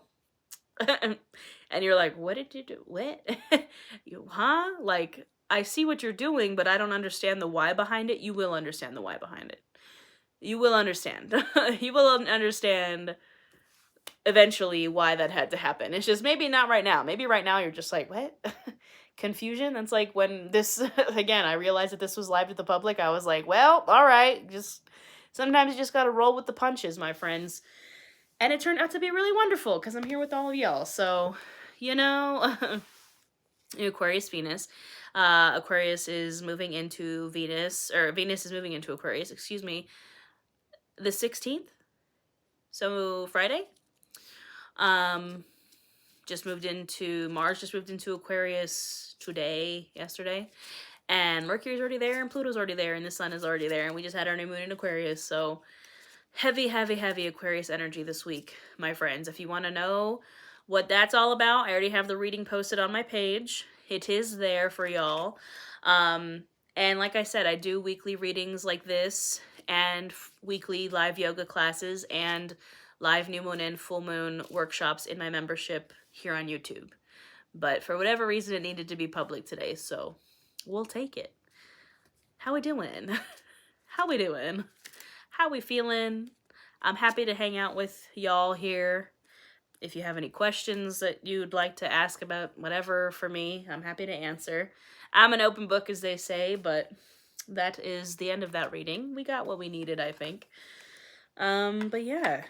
And you're like, what did you do? What? Like, I see what you're doing, but I don't understand the why behind it. You will understand the why behind it. You will understand. You will understand eventually why that had to happen. It's just maybe not right now. Maybe right now you're just like, what? Confusion. That's like when this, again, I realized that this was live to the public. I was like, well, all right. Just sometimes you just got to roll with the punches, my friends. And it turned out to be really wonderful because I'm here with all of y'all. So, you know, Aquarius, Venus. Aquarius is moving into Venus, or Venus is moving into Aquarius, excuse me, the 16th. So Friday. Just moved into Mars, just moved into Aquarius yesterday. And Mercury's already there, and Pluto's already there, and the sun is already there, and we just had our new moon in Aquarius. So heavy, heavy, heavy Aquarius energy this week, my friends. If you want to know what that's all about, I already have the reading posted on my page. It is there for y'all. And like I said, I do weekly readings like this and weekly live yoga classes and live new moon and full moon workshops in my membership here on YouTube. But for whatever reason, it needed to be public today, so we'll take it. How we doing? How we doing? How we feeling? I'm happy to hang out with y'all here. If you have any questions that you'd like to ask about whatever for me, I'm happy to answer. I'm an open book, as they say, but that is the end of that reading. We got what we needed, I think. But yeah.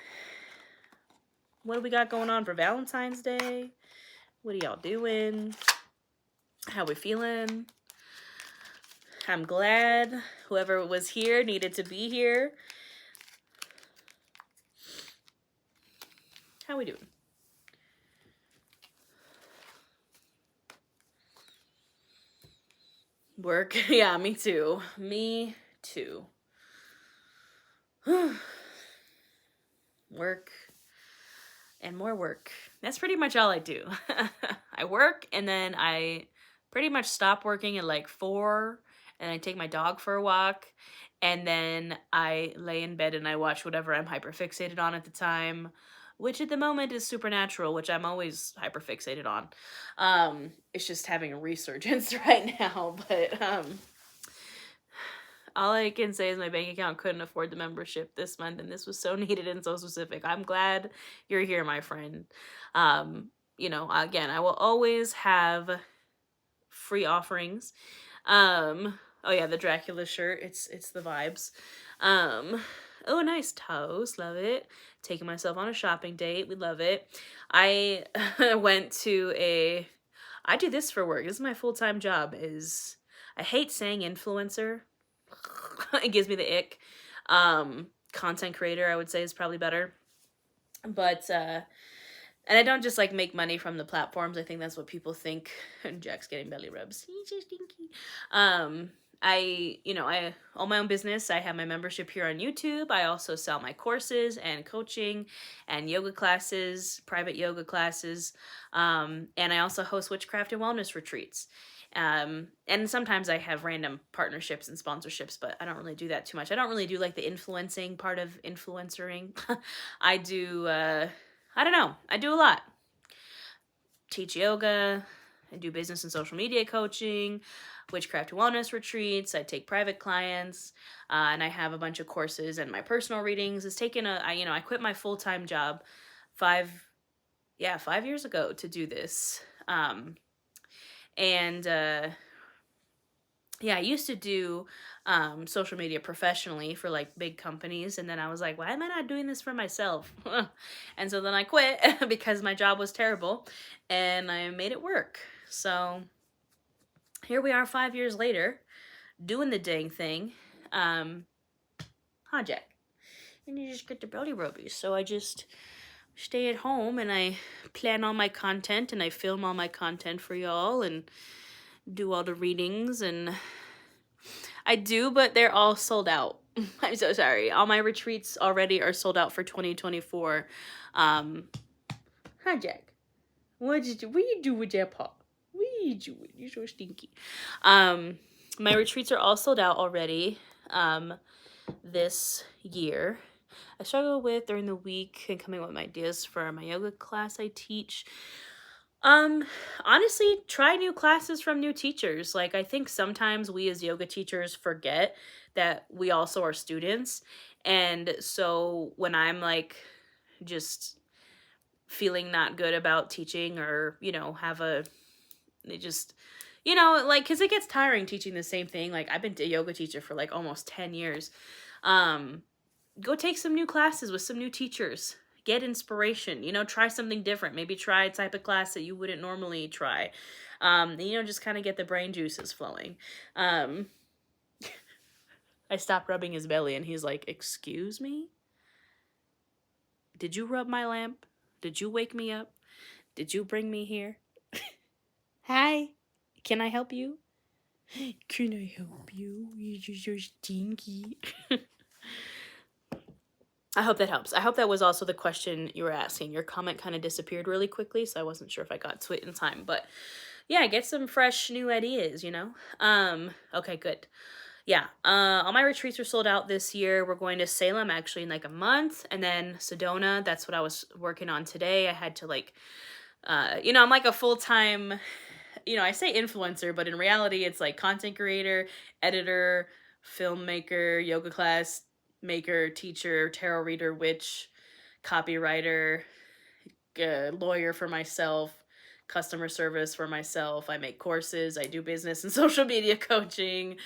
What do we got going on for Valentine's Day? What are y'all doing? How we feeling? I'm glad whoever was here needed to be here. How we doing? Work. Yeah, me too. Me too. Work and more work. That's pretty much all I do. I work and then I pretty much stop working at like 4 and I take my dog for a walk and then I lay in bed and I watch whatever I'm hyperfixated on at the time, which at the moment is Supernatural, which I'm always hyperfixated on. It's just having a resurgence right now, but all I can say is my bank account couldn't afford the membership this month, and this was so needed and so specific. I'm glad you're here, my friend. You know, again, I will always have free offerings. Oh yeah, the Dracula shirt. It's the vibes. Oh, nice toast. Love it. Taking myself on a shopping date. We love it. I went to I do this for work. This is my full-time job. I hate saying influencer. It gives me the ick. Content creator, I would say, is probably better. But and I don't just like make money from the platforms. I think that's what people think. And Jack's getting belly rubs. He's just stinky. I own my own business. I have my membership here on YouTube. I also sell my courses and coaching and yoga classes, private yoga classes. And I also host witchcraft and wellness retreats. And sometimes I have random partnerships and sponsorships, but I don't really do that too much. I don't really do like the influencing part of influencering. I do, I don't know. I do a lot. Teach yoga. I do business and social media coaching, witchcraft and wellness retreats. I take private clients, and I have a bunch of courses. And my personal readings has taken I quit my full-time job 5 years ago to do this. I used to do social media professionally for like big companies, and then I was like, why am I not doing this for myself? And so then I quit because my job was terrible and I made it work. So here we are 5 years later doing the dang thing. Jack? And you just get the belly rubbies. So I just stay at home and I plan all my content and I film all my content for y'all and do all the readings, and I do, but they're all sold out. I'm so sorry. All my retreats already are sold out for 2024. Hi, Jack. What you do with that paw? What you doing? You're so stinky. My retreats are all sold out already this year. I struggle with during the week and coming up with ideas for my yoga class I teach. Honestly, try new classes from new teachers. Like, I think sometimes we as yoga teachers forget that we also are students. And so when I'm like just feeling not good about teaching or, because it gets tiring teaching the same thing. Like, I've been a yoga teacher for like almost 10 years. Go take some new classes with some new teachers. Get inspiration, try something different. Maybe try a type of class that you wouldn't normally try. Just kind of get the brain juices flowing. I stopped rubbing his belly and he's like, excuse me? Did you rub my lamp? Did you wake me up? Did you bring me here? Hi, can I help you? Can I help you? You're just so stinky. I hope that helps. I hope that was also the question you were asking. Your comment kind of disappeared really quickly, so I wasn't sure if I got to it in time. But yeah, get some fresh new ideas, you know? Okay, good. Yeah, all my retreats are sold out this year. We're going to Salem actually in like a month, and then Sedona. That's what I was working on today. I had to like, I'm like a full time, I say influencer, but in reality, it's like content creator, editor, filmmaker, yoga class maker, teacher, tarot reader, witch, copywriter, lawyer for myself, customer service for myself. I make courses. I do business and social media coaching.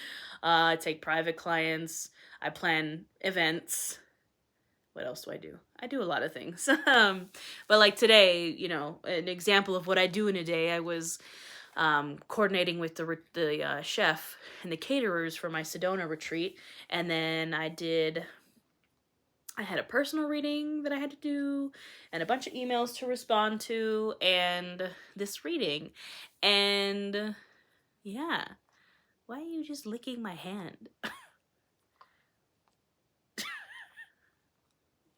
I take private clients. I plan events. What else do? I do a lot of things. But like today, an example of what I do in a day, I was coordinating with the chef and the caterers for my Sedona retreat, and then I had a personal reading that I had to do, and a bunch of emails to respond to, and this reading. And yeah, why are you just licking my hand?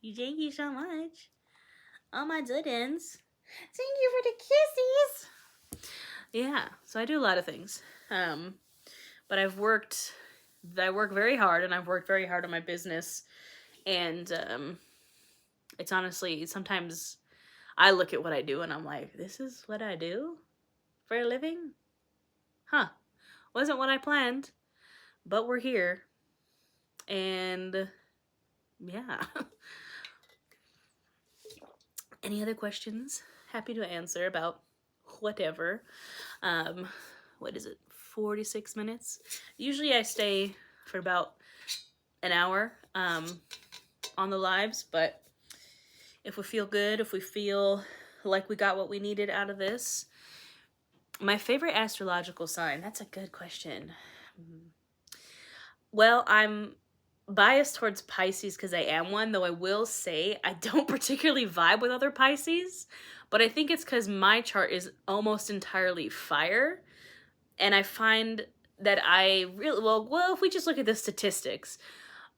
Thank you so much. Oh my goodness. Thank you for the kisses. Yeah, so I do a lot of things. But I work very hard, and I've worked very hard on my business. And it's honestly, sometimes I look at what I do and I'm like, this is what I do for a living? Huh. Wasn't what I planned, but we're here. And yeah. Any other questions? Happy to answer about whatever. What is it? 46 minutes? Usually I stay for about an hour on the lives, but if we feel good, if we feel like we got what we needed out of this. My favorite astrological sign, that's a good question. Well, I'm biased towards Pisces because I am one, though I will say I don't particularly vibe with other Pisces, but I think it's because my chart is almost entirely fire, and I find that I really, well, if we just look at the statistics,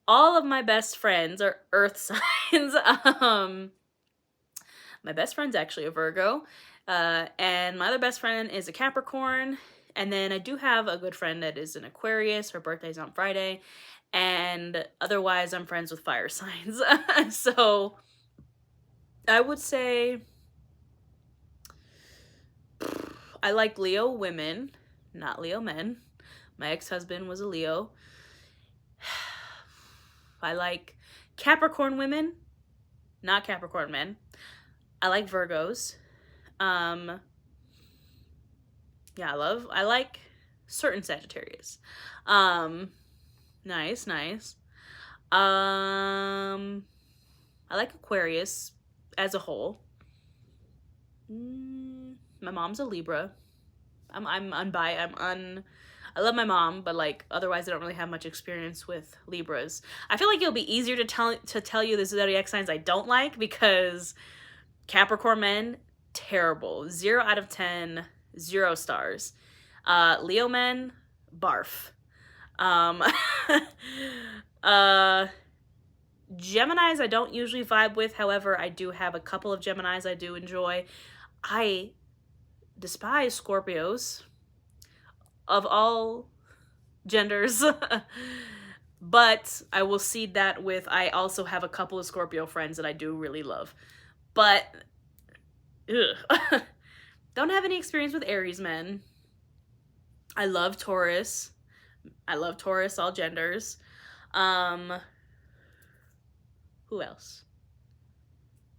all of my best friends are earth signs. My best friend's actually a Virgo, and my other best friend is a Capricorn, and then I do have a good friend that is an Aquarius. Her birthday's on Friday, and otherwise I'm friends with fire signs. So I would say I like Leo women, not Leo men. My ex-husband was a Leo. I like Capricorn women, not Capricorn men. I like Virgos. Yeah, I like certain Sagittarius. Nice. I like Aquarius as a whole. My mom's a Libra. I'm unbiased. I love my mom, but like otherwise I don't really have much experience with Libras. I feel like it'll be easier to tell you the zodiac signs I don't like, because Capricorn men, terrible. 0 out of 10, 0 stars. Leo men, barf. Geminis I don't usually vibe with. However, I do have a couple of Geminis I do enjoy. I despise Scorpios of all genders. But I will cede that with, I also have a couple of Scorpio friends that I do really love. But, don't have any experience with Aries men. I love Taurus. All genders. Who else?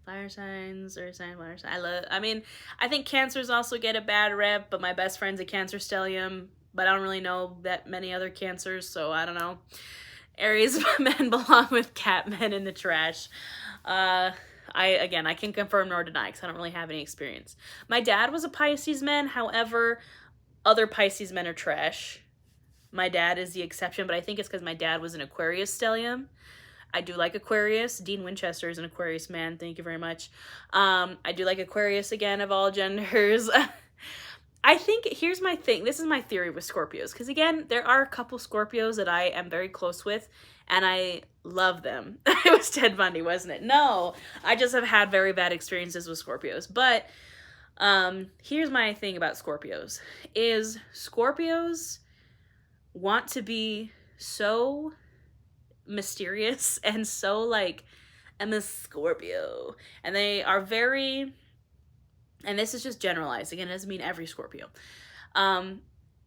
Fire signs, earth sign, water sign. I think Cancers also get a bad rep, but my best friend's a Cancer stellium, but I don't really know that many other Cancers, so I don't know. Aries men belong with cat men in the trash. I can confirm nor deny because I don't really have any experience. My dad was a Pisces man, however, other Pisces men are trash. My dad is the exception, but I think it's because my dad was an Aquarius stellium. I do like Aquarius. Dean Winchester is an Aquarius man. Thank you very much. I do like Aquarius, again, of all genders. I think, here's my thing. This is my theory with Scorpios. Because, again, there are a couple Scorpios that I am very close with, and I love them. It was Ted Bundy, wasn't it? No, I just have had very bad experiences with Scorpios. But Here's my thing about Scorpios. Is Scorpios want to be so mysterious and so like, I'm a Scorpio. And they are very, and this is just generalized, again, it doesn't mean every Scorpio.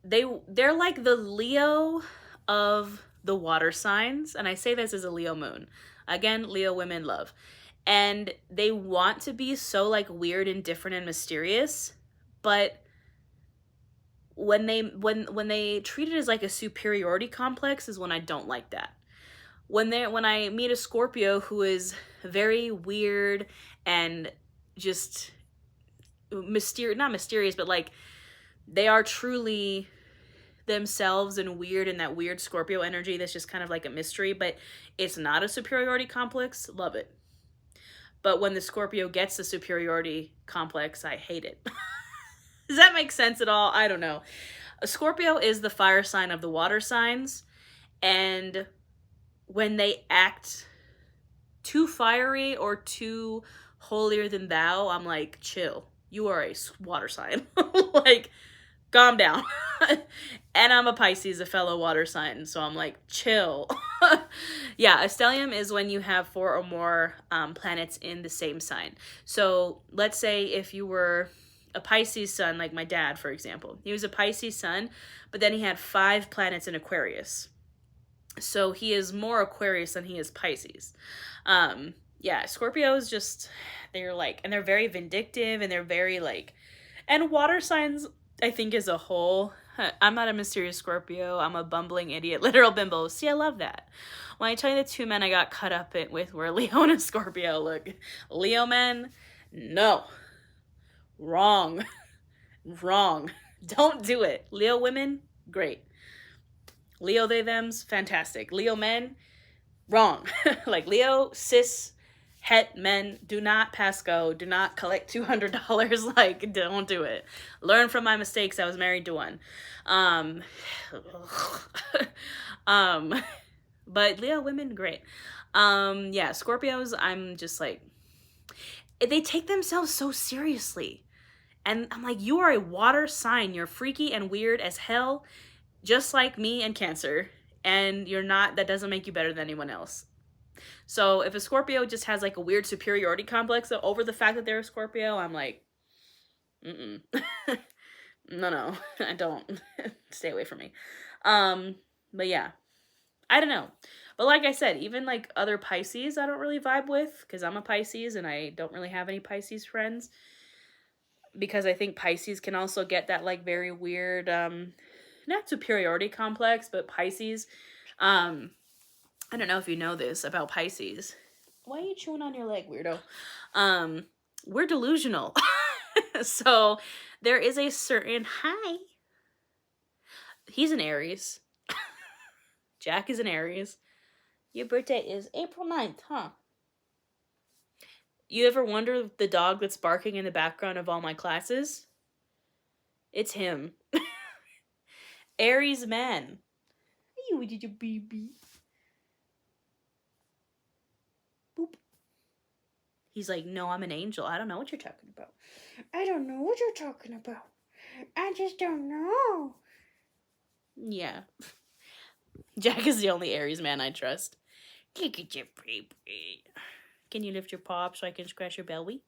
They're like the Leo of the water signs, and I say this as a Leo moon. Again, Leo women love. And they want to be so like weird and different and mysterious, but when they treat it as like a superiority complex is when I don't like that. When I meet a Scorpio who is very weird and just not mysterious, but like they are truly themselves and weird, and that weird Scorpio energy that's just kind of like a mystery, but it's not a superiority complex, love it. But when the Scorpio gets the superiority complex, I hate it. Does that make sense at all? I don't know. A Scorpio is the fire sign of the water signs, and when they act too fiery or too holier than thou, I'm like, chill. You are a water sign. Like, calm down. And I'm a Pisces, a fellow water sign, so I'm like, chill. Yeah, a stellium is when you have 4 or more planets in the same sign. So let's say if you were a Pisces sun, like my dad, for example. He was a Pisces sun, but then he had 5 planets in Aquarius. So he is more Aquarius than he is Pisces. Yeah, Scorpios just, they're like, and they're very vindictive, and they're very like, and water signs, I think as a whole, I'm not a mysterious Scorpio, I'm a bumbling idiot, literal bimbo. See, I love that. When I tell you the 2 men I got cut up with were Leo and a Scorpio, look, Leo men, no. Wrong. Wrong. Don't do it. Leo women, great. Leo they thems, fantastic. Leo men, wrong. Like Leo cis het men, do not pass go, do not collect $200. Like, don't do it. Learn from my mistakes. I was married to one. But Leo women, great. Yeah, Scorpios, I'm just like, they take themselves so seriously. And I'm like, you are a water sign. You're freaky and weird as hell, just like me and Cancer. And you're not, that doesn't make you better than anyone else. So if a Scorpio just has like a weird superiority complex over the fact that they're a Scorpio, I'm like, no, I don't. Stay away from me. But yeah, I don't know. But like I said, even like other Pisces, I don't really vibe with, because I'm a Pisces and I don't really have any Pisces friends. Because I think Pisces can also get that like very weird, not superiority complex, but Pisces, I don't know if you know this about Pisces. Why are you chewing on your leg, weirdo? We're delusional. So there is a certain, hi. He's an Aries. Jack is an Aries. Your birthday is April 9th, huh? You ever wonder the dog that's barking in the background of all my classes? It's him. Aries man. You did your baby. Boop. He's like, no, I'm an angel. I don't know what you're talking about. I don't know what you're talking about. I just don't know. Yeah. Jack is the only Aries man I trust. Look at your baby. Can you lift your paw up so I can scratch your belly?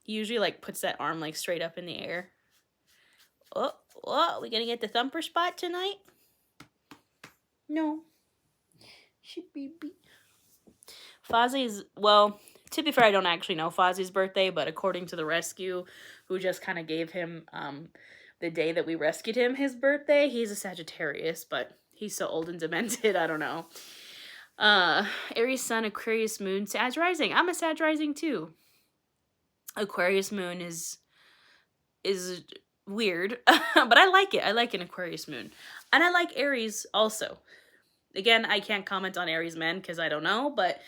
He usually like puts that arm like straight up in the air. Oh, we gonna get the thumper spot tonight? No. She baby. Fozzie's, well, to be fair, I don't actually know Fozzie's birthday, but according to the rescue, who just kind of gave him the day that we rescued him his birthday, he's a Sagittarius, but he's so old and demented, I don't know. Aries sun, Aquarius moon, Sag rising. I'm a Sag rising too. Aquarius moon is weird, but I like it. I like an Aquarius moon. And I like Aries also. Again, I can't comment on Aries men because I don't know, but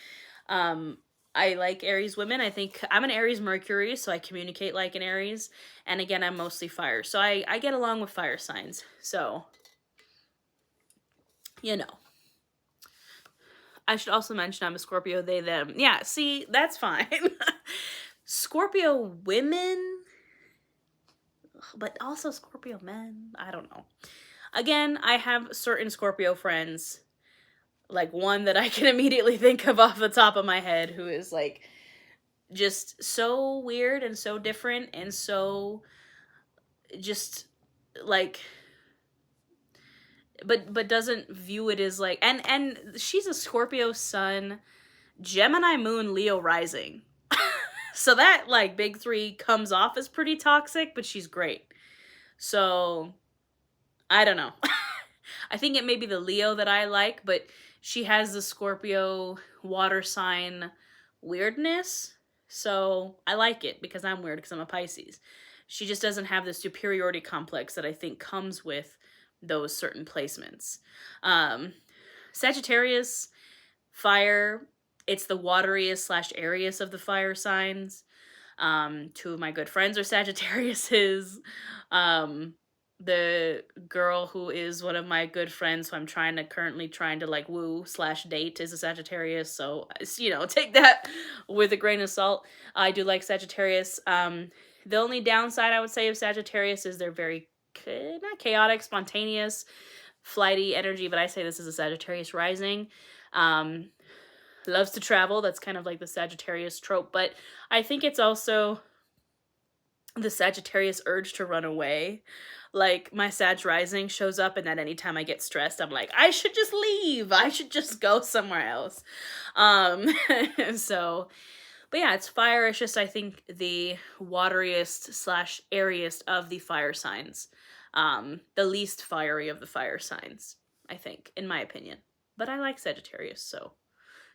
I like Aries women. I think I'm an Aries Mercury, so I communicate like an Aries. And again, I'm mostly fire. So I get along with fire signs. So, you know. I should also mention I'm a Scorpio, they, them. Yeah, see, that's fine. Scorpio women, But also Scorpio men, I don't know. Again, I have certain Scorpio friends, like one that I can immediately think of off the top of my head, who is like just so weird and so different and so just like, but doesn't view it as like, and she's a Scorpio sun, Gemini moon, Leo rising. So that like big three comes off as pretty toxic, but she's great. So I don't know. I think it may be the Leo that I like, but she has the Scorpio water sign weirdness. So I like it because I'm weird because I'm a Pisces. She just doesn't have the superiority complex that I think comes with those certain placements. Sagittarius, fire. It's the wateriest slash airiest of the fire signs. Two of my good friends are Sagittariuses. The girl who is one of my good friends who I'm currently trying to like woo slash date is a Sagittarius. So, you know, take that with a grain of salt. I do like Sagittarius. The only downside I would say of Sagittarius is they're very not chaotic, spontaneous, flighty energy, but I say this is a Sagittarius rising. Loves to travel. That's kind of like the Sagittarius trope, but I think it's also the Sagittarius urge to run away. Like my Sag rising shows up, and at any time I get stressed, I'm like, I should just leave. I should just go somewhere else. So, but yeah, it's fire. It's just, I think, the wateriest slash airiest of the fire signs. The least fiery of the fire signs, I think, in my opinion. But I like Sagittarius, so,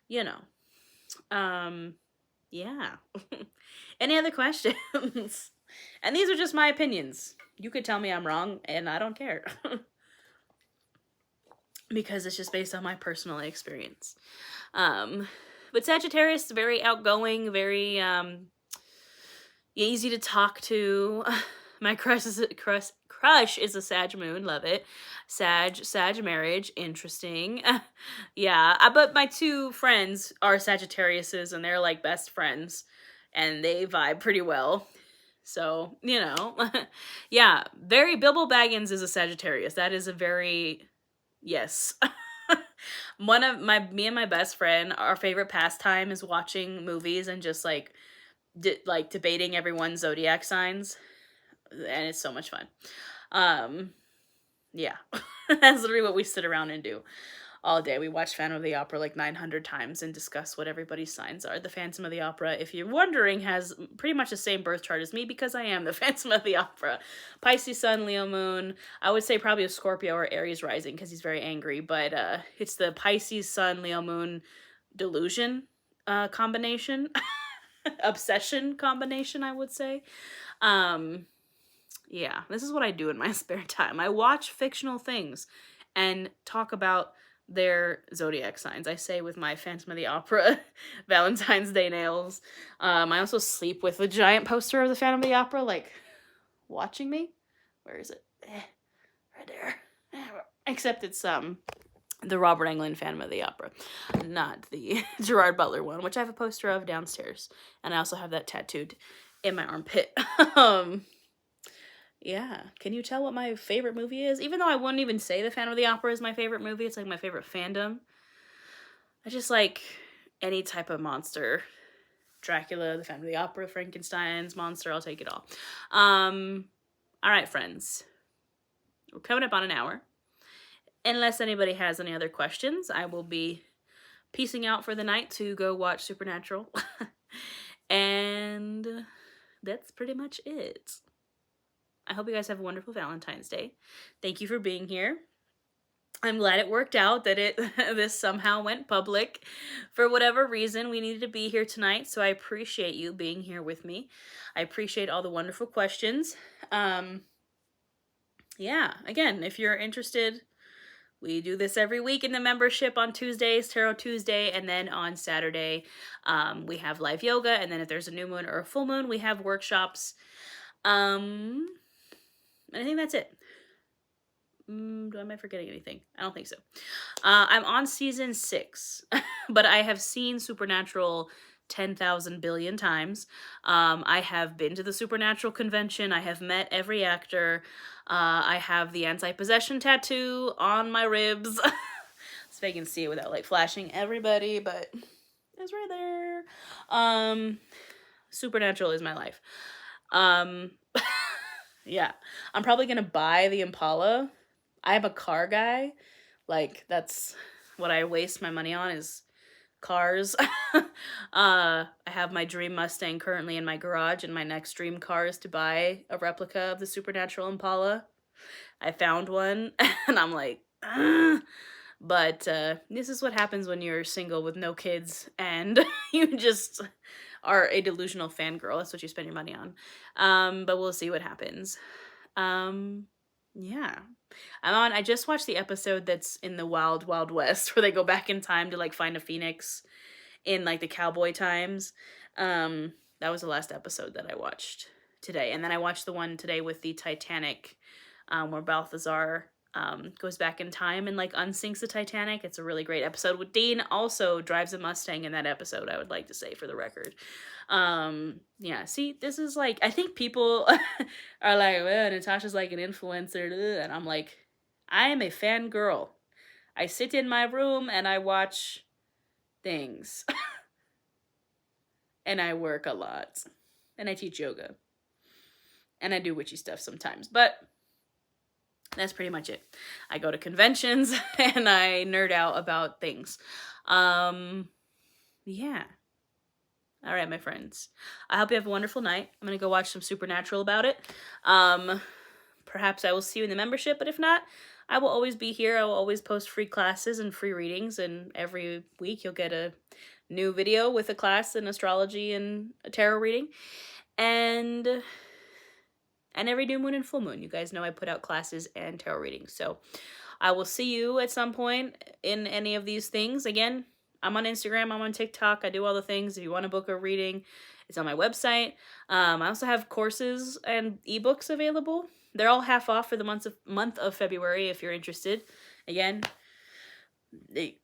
you know. Yeah. Any other questions? And these are just my opinions. You could tell me I'm wrong, and I don't care. Because it's just based on my personal experience. But Sagittarius is very outgoing, very easy to talk to. My crush is a Sag moon, love it. Sag marriage, interesting. Yeah, but my two friends are Sagittariuses, and they're like best friends, and they vibe pretty well. So, you know, yeah, very Bilbo Baggins is a Sagittarius. That is a very, yes. Me and my best friend, our favorite pastime is watching movies and just like, debating everyone's zodiac signs. And it's so much fun. Yeah, that's literally what we sit around and do all day. We watch Phantom of the Opera like 900 times and discuss what everybody's signs are. The Phantom of the Opera, if you're wondering, has pretty much the same birth chart as me because I am the Phantom of the Opera. Pisces sun, Leo moon. I would say probably a Scorpio or Aries rising because he's very angry, but it's the Pisces sun, Leo moon delusion combination. Obsession combination, I would say. Yeah, this is what I do in my spare time. I watch fictional things and talk about their zodiac signs. I say with my Phantom of the Opera Valentine's Day nails. I also sleep with a giant poster of the Phantom of the Opera, like, watching me. Where is it? Right there. Except it's the Robert Englund Phantom of the Opera, not the Gerard Butler one, which I have a poster of downstairs. And I also have that tattooed in my armpit. Yeah. Can you tell what my favorite movie is? Even though I wouldn't even say the Phantom of the Opera is my favorite movie, it's like my favorite fandom. I just like any type of monster. Dracula, the Phantom of the Opera, Frankenstein's monster, I'll take it all. All right, friends. We're coming up on an hour. Unless anybody has any other questions, I will be peacing out for the night to go watch Supernatural. And that's pretty much it. I hope you guys have a wonderful Valentine's Day. Thank you for being here. I'm glad it worked out that this somehow went public. For whatever reason, we needed to be here tonight, so I appreciate you being here with me. I appreciate all the wonderful questions. Yeah, again, if you're interested, we do this every week in the membership on Tuesdays, Tarot Tuesday, and then on Saturday, we have live yoga, and then if there's a new moon or a full moon, we have workshops. I think that's it. Am I forgetting anything? I don't think so. I'm on season 6, but I have seen Supernatural 10,000 billion times. I have been to the Supernatural convention. I have met every actor. I have the anti-possession tattoo on my ribs. So I can see it without like flashing everybody, but it's right there. Supernatural is my life. Yeah. I'm probably gonna buy the Impala. I am a car guy. Like, that's what I waste my money on is cars. I have my dream Mustang currently in my garage, and my next dream car is to buy a replica of the Supernatural Impala. I found one, and I'm like, ugh. But this is what happens when you're single with no kids, and you just are a delusional fangirl. That's what you spend your money on. But we'll see what happens. Yeah. I just watched the episode that's in the Wild Wild West where they go back in time to like find a phoenix in like the cowboy times. That was the last episode that I watched today. And then I watched the one today with the Titanic, where Balthazar goes back in time and like unsinks the Titanic. It's a really great episode. With Dean also drives a Mustang in that episode, I would like to say, for the record. Yeah, see, this is like, I think people are like, well, Natasha's like an influencer, and I'm like, I am a fangirl. I sit in my room and I watch things. And I work a lot. And I teach yoga. And I do witchy stuff sometimes. But that's pretty much it. I go to conventions and I nerd out about things. Yeah. All right, my friends. I hope you have a wonderful night. I'm going to go watch some Supernatural about it. Perhaps I will see you in the membership, but if not, I will always be here. I will always post free classes and free readings, and every week you'll get a new video with a class in astrology and a tarot reading. And every new moon and full moon, you guys know I put out classes and tarot readings. So I will see you at some point in any of these things. Again, I'm on Instagram, I'm on TikTok, I do all the things. If you want to book a reading, it's on my website. I also have courses and ebooks available. They're all half off for the month of February if you're interested. Again,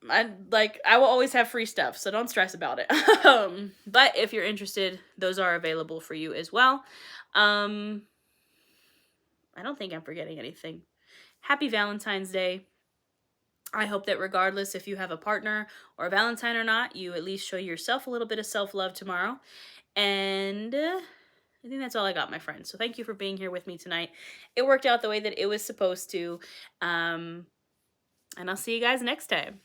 I will always have free stuff, so don't stress about it. But if you're interested, those are available for you as well. I don't think I'm forgetting anything. Happy Valentine's Day. I hope that regardless if you have a partner or a Valentine or not, you at least show yourself a little bit of self-love tomorrow. And I think that's all I got, my friends. So thank you for being here with me tonight. It worked out the way that it was supposed to. And I'll see you guys next time.